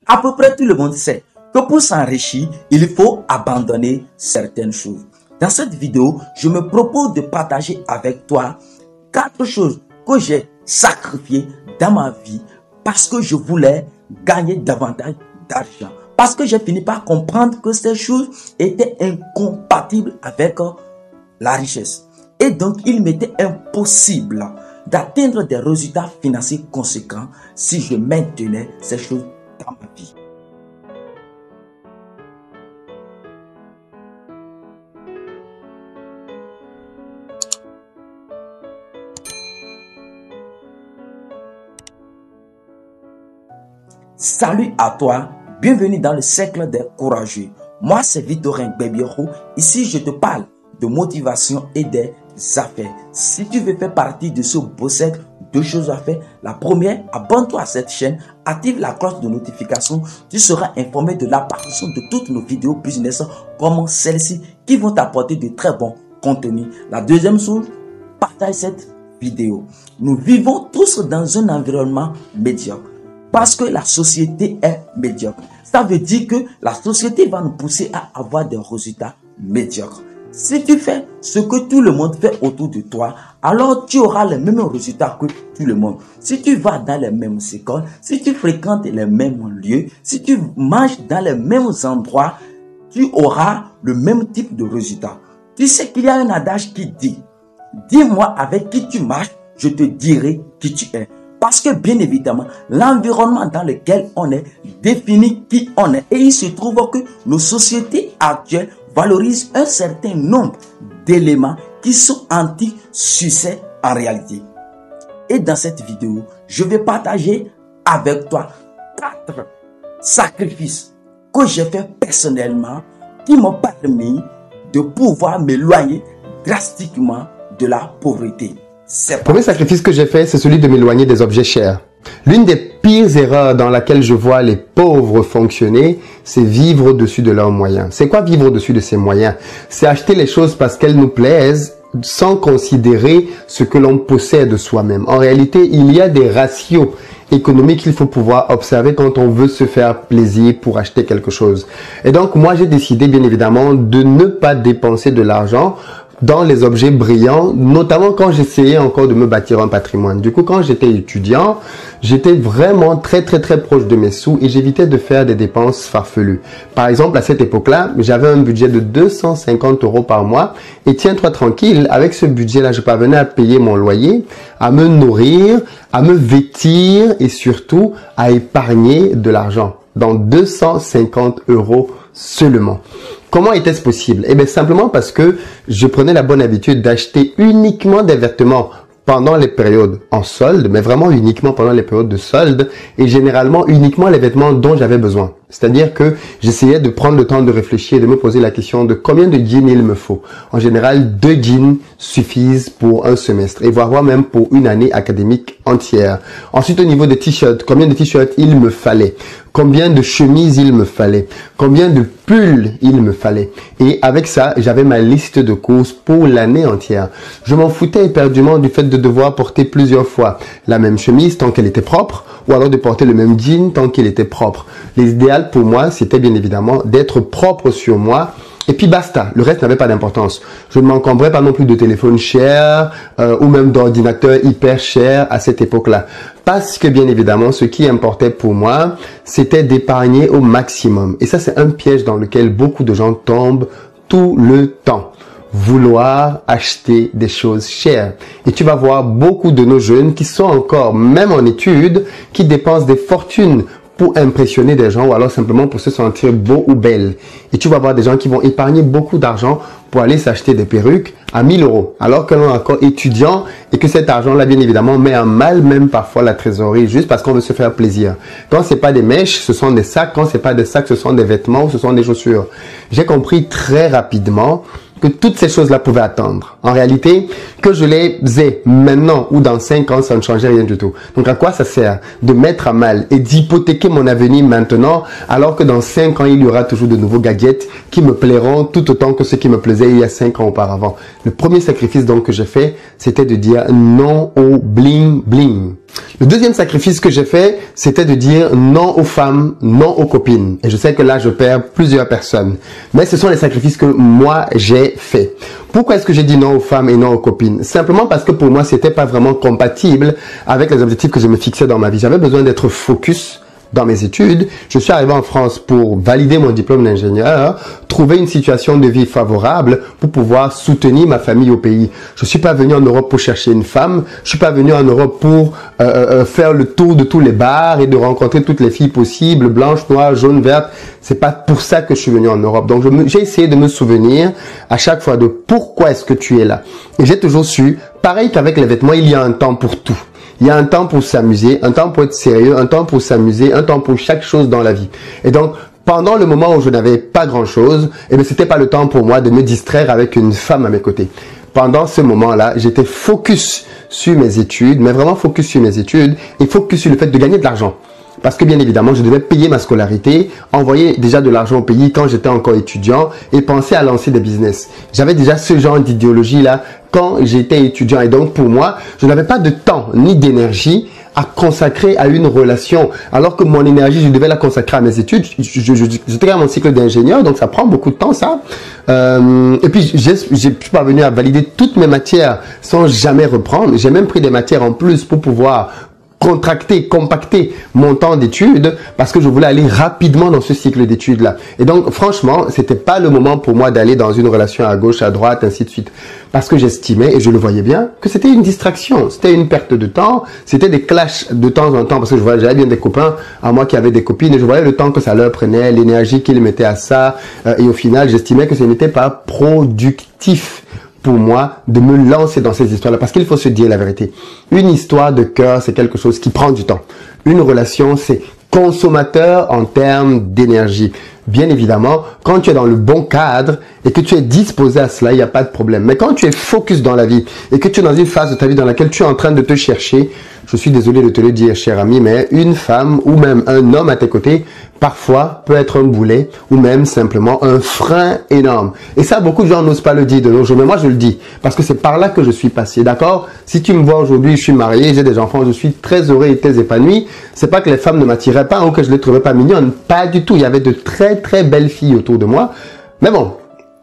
À peu près tout le monde sait que pour s'enrichir, il faut abandonner certaines choses. Dans cette vidéo, je me propose de partager avec toi 4 choses que j'ai sacrifiées dans ma vie parce que je voulais gagner davantage d'argent. Parce que j'ai fini par comprendre que ces choses étaient incompatibles avec la richesse. Et donc, il m'était impossible d'atteindre des résultats financiers conséquents si je maintenais ces choses dans ma vie. Salut à toi, bienvenue dans le cercle des courageux. Moi, c'est Victorin Bebiero. Ici, je te parle de motivation et des affaires. Si tu veux faire partie de ce beau cercle, 2 choses à faire. La première, abonne-toi à cette chaîne, active la cloche de notification. Tu seras informé de l'apparition de toutes nos vidéos business comme celle-ci qui vont t'apporter de très bons contenus. La deuxième chose, partage cette vidéo. Nous vivons tous dans un environnement médiocre. Parce que la société est médiocre. Ça veut dire que la société va nous pousser à avoir des résultats médiocres. Si tu fais ce que tout le monde fait autour de toi, alors tu auras les mêmes résultats que tout le monde. Si tu vas dans les mêmes écoles, si tu fréquentes les mêmes lieux, si tu manges dans les mêmes endroits, tu auras le même type de résultats. Tu sais qu'il y a un adage qui dit, dis-moi avec qui tu marches, je te dirai qui tu es. Parce que bien évidemment, l'environnement dans lequel on est définit qui on est. Et il se trouve que nos sociétés actuelles valorisent un certain nombre d'éléments qui sont anti-succès en réalité. Et dans cette vidéo, je vais partager avec toi 4 sacrifices que j'ai fait personnellement qui m'ont permis de pouvoir m'éloigner drastiquement de la pauvreté. Le premier sacrifice que j'ai fait, c'est celui de m'éloigner des objets chers. L'une des pires erreurs dans laquelle je vois les pauvres fonctionner, c'est vivre au-dessus de leurs moyens. C'est quoi vivre au-dessus de ses moyens? C'est acheter les choses parce qu'elles nous plaisent sans considérer ce que l'on possède de soi-même. En réalité, il y a des ratios économiques qu'il faut pouvoir observer quand on veut se faire plaisir pour acheter quelque chose. Et donc, moi, j'ai décidé, bien évidemment, de ne pas dépenser de l'argent dans les objets brillants, notamment quand j'essayais encore de me bâtir un patrimoine. Du coup, quand j'étais étudiant, j'étais vraiment très proche de mes sous et j'évitais de faire des dépenses farfelues. Par exemple, à cette époque-là, j'avais un budget de 250 € par mois et tiens-toi tranquille, avec ce budget-là, je parvenais à payer mon loyer, à me nourrir, à me vêtir et surtout à épargner de l'argent dans 250 € seulement. Comment était-ce possible? Eh bien, simplement parce que je prenais la bonne habitude d'acheter uniquement des vêtements pendant les périodes en solde, mais vraiment uniquement pendant les périodes de solde et généralement uniquement les vêtements dont j'avais besoin. C'est-à-dire que j'essayais de prendre le temps de réfléchir et de me poser la question de combien de jeans il me faut. En général, 2 jeans suffisent pour un semestre et voire même pour une année académique entière. Ensuite, au niveau des t-shirts, combien de t-shirts il me fallait? Combien de chemises il me fallait? Combien de pulls il me fallait? Et avec ça, j'avais ma liste de courses pour l'année entière. Je m'en foutais éperdument du fait de devoir porter plusieurs fois la même chemise tant qu'elle était propre ou alors de porter le même jean tant qu'il était propre. L'idéal pour moi, c'était bien évidemment d'être propre sur moi. Et puis basta, le reste n'avait pas d'importance. Je ne m'encombrais pas non plus de téléphones chers ou même d'ordinateurs hyper chers à cette époque-là. Parce que bien évidemment, ce qui importait pour moi, c'était d'épargner au maximum. Et ça, c'est un piège dans lequel beaucoup de gens tombent tout le temps. Vouloir acheter des choses chères. Et tu vas voir beaucoup de nos jeunes qui sont encore, même en études, qui dépensent des fortunes pour impressionner des gens ou alors simplement pour se sentir beau ou belle. Et tu vas voir des gens qui vont épargner beaucoup d'argent pour aller s'acheter des perruques à 1000 € alors que l'on est encore étudiant et que cet argent-là, bien évidemment, met en mal même parfois la trésorerie juste parce qu'on veut se faire plaisir. Quand c'est pas des mèches, ce sont des sacs. Quand c'est pas des sacs, ce sont des vêtements ou ce sont des chaussures. J'ai compris très rapidement que toutes ces choses-là pouvaient attendre. En réalité, que je les faisais maintenant ou dans 5 ans, ça ne changeait rien du tout. Donc à quoi ça sert de mettre à mal et d'hypothéquer mon avenir maintenant alors que dans 5 ans, il y aura toujours de nouveaux gadgets qui me plairont tout autant que ceux qui me plaisaient il y a 5 ans auparavant. Le premier sacrifice donc que j'ai fait, c'était de dire non au bling bling. Le deuxième sacrifice que j'ai fait, c'était de dire non aux femmes, non aux copines. Et je sais que là, je perds plusieurs personnes. Mais ce sont les sacrifices que moi, j'ai faits. Pourquoi est-ce que j'ai dit non aux femmes et non aux copines? Simplement parce que pour moi, c'était pas vraiment compatible avec les objectifs que je me fixais dans ma vie. J'avais besoin d'être focus dans mes études. Je suis arrivé en France pour valider mon diplôme d'ingénieur, trouver une situation de vie favorable pour pouvoir soutenir ma famille au pays. Je suis pas venu en Europe pour chercher une femme. Je suis pas venu en Europe pour faire le tour de tous les bars et de rencontrer toutes les filles possibles, blanches, noires, jaunes, vertes. C'est pas pour ça que je suis venu en Europe. Donc j'ai essayé de me souvenir à chaque fois de pourquoi est-ce que tu es là. Et j'ai toujours su, pareil qu'avec les vêtements, il y a un temps pour tout. Il y a un temps pour s'amuser, un temps pour être sérieux, un temps pour s'amuser, un temps pour chaque chose dans la vie. Et donc, pendant le moment où je n'avais pas grand-chose, eh bien, c'était pas le temps pour moi de me distraire avec une femme à mes côtés. Pendant ce moment-là, j'étais focus sur mes études, mais vraiment focus sur mes études et focus sur le fait de gagner de l'argent. Parce que bien évidemment, je devais payer ma scolarité, envoyer déjà de l'argent au pays quand j'étais encore étudiant et penser à lancer des business. J'avais déjà ce genre d'idéologie-là quand j'étais étudiant. Et donc pour moi, je n'avais pas de temps ni d'énergie à consacrer à une relation. Alors que mon énergie, je devais la consacrer à mes études. J'étais à mon cycle d'ingénieur, donc ça prend beaucoup de temps ça. Et puis j'ai pu parvenir à valider toutes mes matières sans jamais reprendre. J'ai même pris des matières en plus pour pouvoir compacter mon temps d'études parce que je voulais aller rapidement dans ce cycle d'études-là. Et donc, franchement, c'était pas le moment pour moi d'aller dans une relation à gauche, à droite, ainsi de suite. Parce que j'estimais, et je le voyais bien, que c'était une distraction, c'était une perte de temps, c'était des clashs de temps en temps parce que j'avais bien des copains à moi qui avaient des copines et je voyais le temps que ça leur prenait, l'énergie qu'ils mettaient à ça et au final, j'estimais que ce n'était pas productif pour moi de me lancer dans ces histoires-là. Parce qu'il faut se dire la vérité. Une histoire de cœur, c'est quelque chose qui prend du temps. Une relation, c'est consommateur en termes d'énergie. Bien évidemment, quand tu es dans le bon cadre et que tu es disposé à cela, il n'y a pas de problème. Mais quand tu es focus dans la vie et que tu es dans une phase de ta vie dans laquelle tu es en train de te chercher, je suis désolé de te le dire, cher ami, mais une femme ou même un homme à tes côtés, parfois peut être un boulet ou même simplement un frein énorme. Et ça, beaucoup de gens n'osent pas le dire de nos jours, mais moi je le dis parce que c'est par là que je suis passé, d'accord? Si tu me vois aujourd'hui, je suis marié, j'ai des enfants, je suis très heureux et très épanoui. C'est pas que les femmes ne m'attiraient pas ou que je les trouvais pas mignonnes, pas du tout. Il y avait de très très belles filles autour de moi. Mais bon,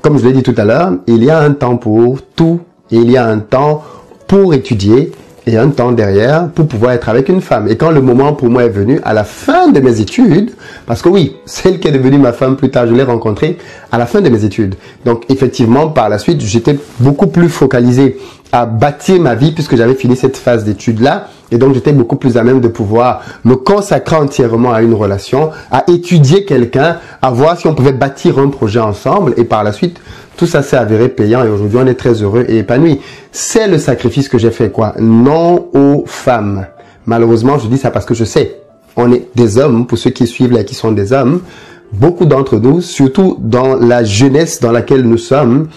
comme je l'ai dit tout à l'heure, il y a un temps pour tout. Il y a un temps pour étudier et un temps derrière pour pouvoir être avec une femme. Et quand le moment pour moi est venu, à la fin de mes études, parce que oui, celle qui est devenue ma femme plus tard, je l'ai rencontrée à la fin de mes études. Donc effectivement, par la suite, j'étais beaucoup plus focalisé à bâtir ma vie puisque j'avais fini cette phase d'études-là. Et donc, j'étais beaucoup plus à même de pouvoir me consacrer entièrement à une relation, à étudier quelqu'un, à voir si on pouvait bâtir un projet ensemble. Et par la suite, tout ça s'est avéré payant et aujourd'hui, on est très heureux et épanoui. C'est le sacrifice que j'ai fait, quoi. Non aux femmes. Malheureusement, je dis ça parce que je sais, on est des hommes, pour ceux qui suivent là, qui sont des hommes. Beaucoup d'entre nous, surtout dans la jeunesse dans laquelle nous sommes,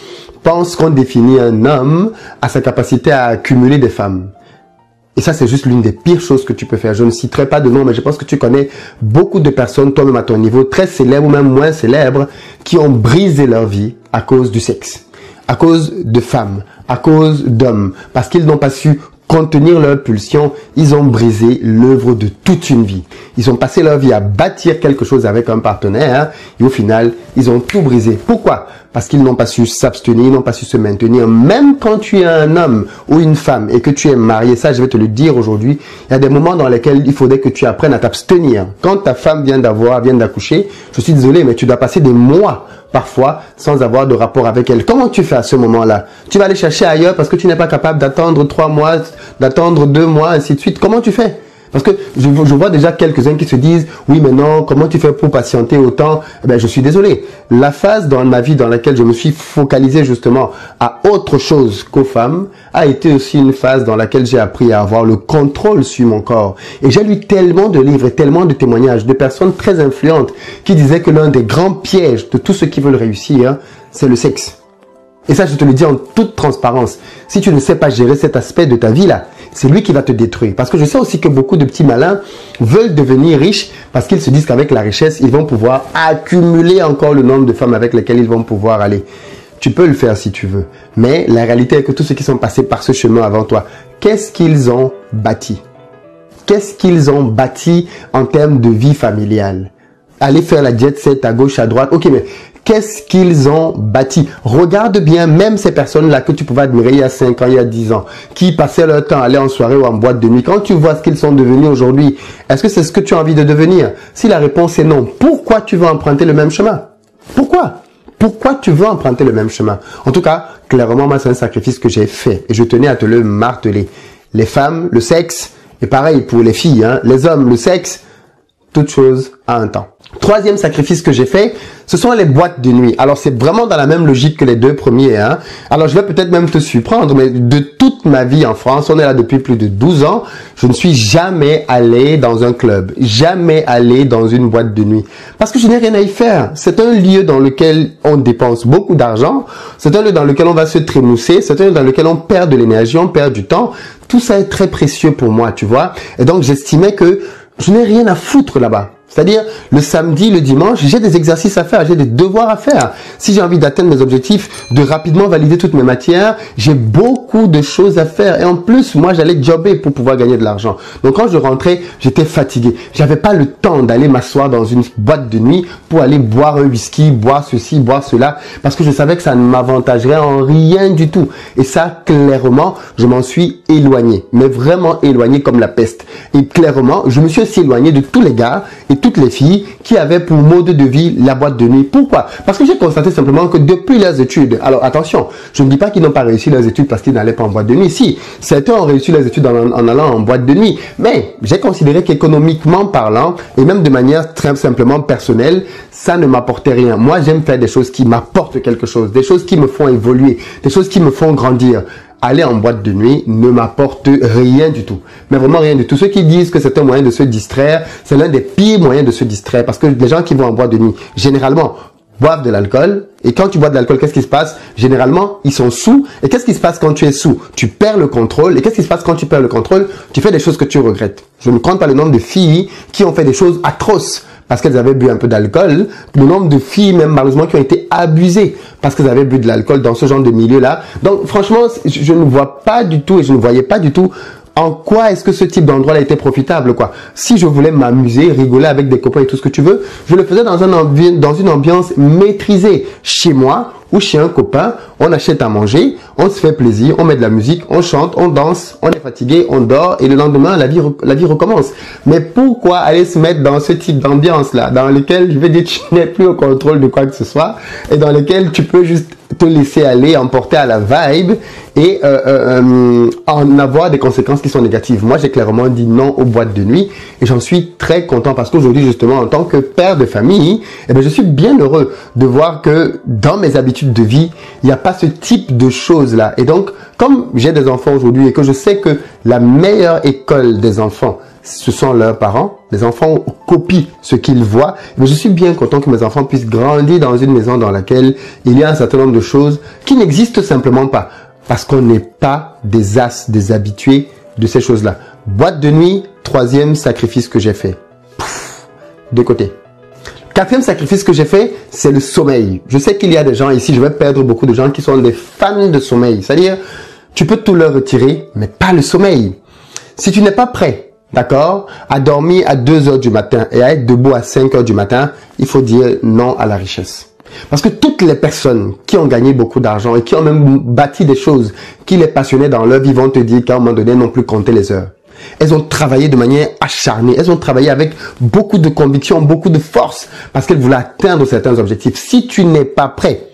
pensent qu'on définit un homme à sa capacité à accumuler des femmes. Et ça, c'est juste l'une des pires choses que tu peux faire. Je ne citerai pas de nom, mais je pense que tu connais beaucoup de personnes, toi-même à ton niveau, très célèbres ou même moins célèbres, qui ont brisé leur vie à cause du sexe, à cause de femmes, à cause d'hommes, parce qu'ils n'ont pas su contenir leurs pulsions. Ils ont brisé l'œuvre de toute une vie. Ils ont passé leur vie à bâtir quelque chose avec un partenaire et au final, ils ont tout brisé. Pourquoi? Parce qu'ils n'ont pas su s'abstenir, ils n'ont pas su se maintenir. Même quand tu es un homme ou une femme et que tu es marié, ça je vais te le dire aujourd'hui, il y a des moments dans lesquels il faudrait que tu apprennes à t'abstenir. Quand ta femme vient d'accoucher, je suis désolé, mais tu dois passer des mois parfois sans avoir de rapport avec elle. Comment tu fais à ce moment-là? Tu vas aller chercher ailleurs parce que tu n'es pas capable d'attendre 3 mois, d'attendre 2 mois, ainsi de suite. Comment tu fais? Parce que je vois déjà quelques-uns qui se disent « Oui, mais non, comment tu fais pour patienter autant ?» Eh bien, je suis désolé. La phase dans ma vie dans laquelle je me suis focalisé justement à autre chose qu'aux femmes a été aussi une phase dans laquelle j'ai appris à avoir le contrôle sur mon corps. Et j'ai lu tellement de livres et tellement de témoignages de personnes très influentes qui disaient que l'un des grands pièges de tous ceux qui veulent réussir, c'est le sexe. Et ça, je te le dis en toute transparence. Si tu ne sais pas gérer cet aspect de ta vie-là, c'est lui qui va te détruire. Parce que je sais aussi que beaucoup de petits malins veulent devenir riches parce qu'ils se disent qu'avec la richesse, ils vont pouvoir accumuler encore le nombre de femmes avec lesquelles ils vont pouvoir aller. Tu peux le faire si tu veux. Mais la réalité est que tous ceux qui sont passés par ce chemin avant toi, qu'est-ce qu'ils ont bâti? qu'est-ce qu'ils ont bâti en termes de vie familiale? Aller faire la jet set à gauche, à droite. Ok, mais qu'est-ce qu'ils ont bâti? Regarde bien, même ces personnes-là que tu pouvais admirer il y a 5 ans, il y a 10 ans, qui passaient leur temps à aller en soirée ou en boîte de nuit. Quand tu vois ce qu'ils sont devenus aujourd'hui, est-ce que c'est ce que tu as envie de devenir? Si la réponse est non, pourquoi tu veux emprunter le même chemin? Pourquoi? Pourquoi tu veux emprunter le même chemin? En tout cas, clairement, moi, c'est un sacrifice que j'ai fait et je tenais à te le marteler. Les femmes, le sexe, et pareil pour les filles, hein, les hommes, le sexe, toute chose à un temps. Troisième sacrifice que j'ai fait, ce sont les boîtes de nuit. Alors, c'est vraiment dans la même logique que les deux premiers. Hein. Alors, je vais peut-être même te surprendre, mais de toute ma vie en France, on est là depuis plus de 12 ans, je ne suis jamais allé dans un club, jamais allé dans une boîte de nuit. Parce que je n'ai rien à y faire. C'est un lieu dans lequel on dépense beaucoup d'argent, c'est un lieu dans lequel on va se trémousser, c'est un lieu dans lequel on perd de l'énergie, on perd du temps. Tout ça est très précieux pour moi, tu vois. Et donc, j'estimais que je n'ai rien à foutre là-bas. C'est-à-dire, le samedi, le dimanche, j'ai des exercices à faire, j'ai des devoirs à faire. Si j'ai envie d'atteindre mes objectifs, de rapidement valider toutes mes matières, j'ai beaucoup de choses à faire. Et en plus, moi, j'allais jobber pour pouvoir gagner de l'argent. Donc, quand je rentrais, j'étais fatigué. J'avais pas le temps d'aller m'asseoir dans une boîte de nuit pour aller boire un whisky, boire ceci, boire cela, parce que je savais que ça ne m'avantagerait en rien du tout. Et ça, clairement, je m'en suis éloigné. Mais vraiment éloigné comme la peste. Et clairement, je me suis aussi éloigné de tous les gars et toutes les filles qui avaient pour mode de vie la boîte de nuit. Pourquoi? Parce que j'ai constaté simplement que depuis leurs études, alors attention, je ne dis pas qu'ils n'ont pas réussi leurs études parce qu'ils n'allaient pas en boîte de nuit. Si, certains ont réussi leurs études en allant en boîte de nuit. Mais j'ai considéré qu'économiquement parlant, et même de manière très simplement personnelle, ça ne m'apportait rien. Moi, j'aime faire des choses qui m'apportent quelque chose, des choses qui me font évoluer, des choses qui me font grandir. Aller en boîte de nuit ne m'apporte rien du tout. Mais vraiment rien du tout. Ceux qui disent que c'est un moyen de se distraire, c'est l'un des pires moyens de se distraire. Parce que les gens qui vont en boîte de nuit, généralement, boivent de l'alcool. Et quand tu bois de l'alcool, qu'est-ce qui se passe? Généralement, ils sont sous. Et qu'est-ce qui se passe quand tu es sous? Tu perds le contrôle. Et qu'est-ce qui se passe quand tu perds le contrôle? Tu fais des choses que tu regrettes. Je ne compte pas le nombre de filles qui ont fait des choses atroces parce qu'elles avaient bu un peu d'alcool. Le nombre de filles, même malheureusement, qui ont été abusées parce qu'elles avaient bu de l'alcool dans ce genre de milieu-là. Donc, franchement, je ne vois pas du tout et je ne voyais pas du tout en quoi est-ce que ce type d'endroit-là était profitable, quoi. Si je voulais m'amuser, rigoler avec des copains et tout ce que tu veux, je le faisais dans une ambiance maîtrisée. Chez moi ou chez un copain, on achète à manger, on se fait plaisir, on met de la musique, on chante, on danse, on est fatigué, on dort et le lendemain, la vie recommence. Mais pourquoi aller se mettre dans ce type d'ambiance-là, dans lequel, je vais dire, tu n'es plus au contrôle de quoi que ce soit et dans lequel tu peux juste te laisser aller, emporter à la vibe et en avoir des conséquences qui sont négatives. Moi, j'ai clairement dit non aux boîtes de nuit et j'en suis très content parce qu'aujourd'hui, justement, en tant que père de famille, eh bien, je suis bien heureux de voir que dans mes habitudes de vie, il n'y a pas ce type de choses-là. Et donc, comme j'ai des enfants aujourd'hui et que je sais que la meilleure école des enfants, ce sont leurs parents. Les enfants copient ce qu'ils voient. Mais je suis bien content que mes enfants puissent grandir dans une maison dans laquelle il y a un certain nombre de choses qui n'existent simplement pas. Parce qu'on n'est pas des as, des habitués de ces choses-là. Boîte de nuit, troisième sacrifice que j'ai fait. De côté. Quatrième sacrifice que j'ai fait, c'est le sommeil. Je sais qu'il y a des gens ici, je vais perdre beaucoup de gens qui sont des fans de sommeil. C'est-à-dire, tu peux tout leur retirer, mais pas le sommeil. Si tu n'es pas prêt, d'accord, à dormir à 2 heures du matin et à être debout à 5 heures du matin, il faut dire non à la richesse. Parce que toutes les personnes qui ont gagné beaucoup d'argent et qui ont même bâti des choses qui les passionnaient dans leur vie vont te dire qu'à un moment donné, n'ont plus compté les heures. Elles ont travaillé de manière acharnée, elles ont travaillé avec beaucoup de conviction, beaucoup de force, parce qu'elles voulaient atteindre certains objectifs. Si tu n'es pas prêt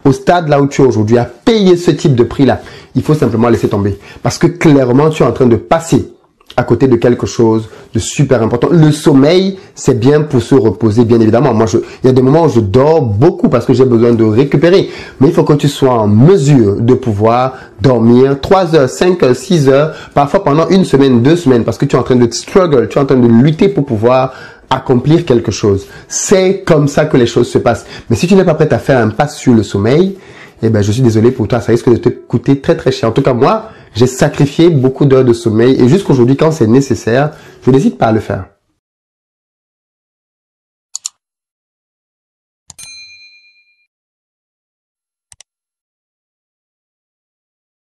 au stade là où tu es aujourd'hui à payer ce type de prix-là, il faut simplement laisser tomber. Parce que clairement, tu es en train de passer à côté de quelque chose de super important. Le sommeil, c'est bien pour se reposer, bien évidemment. Moi, il y a des moments où je dors beaucoup parce que j'ai besoin de récupérer. Mais il faut que tu sois en mesure de pouvoir dormir 3 heures, 5 heures, 6 heures, parfois pendant 1 semaine, 2 semaines, parce que tu es en train de struggle, tu es en train de lutter pour pouvoir accomplir quelque chose. C'est comme ça que les choses se passent. Mais si tu n'es pas prêt à faire un pas sur le sommeil, eh ben, je suis désolé pour toi, ça risque de te coûter très très cher. En tout cas, moi, j'ai sacrifié beaucoup d'heures de sommeil et jusqu'aujourd'hui, quand c'est nécessaire, je n'hésite pas à le faire.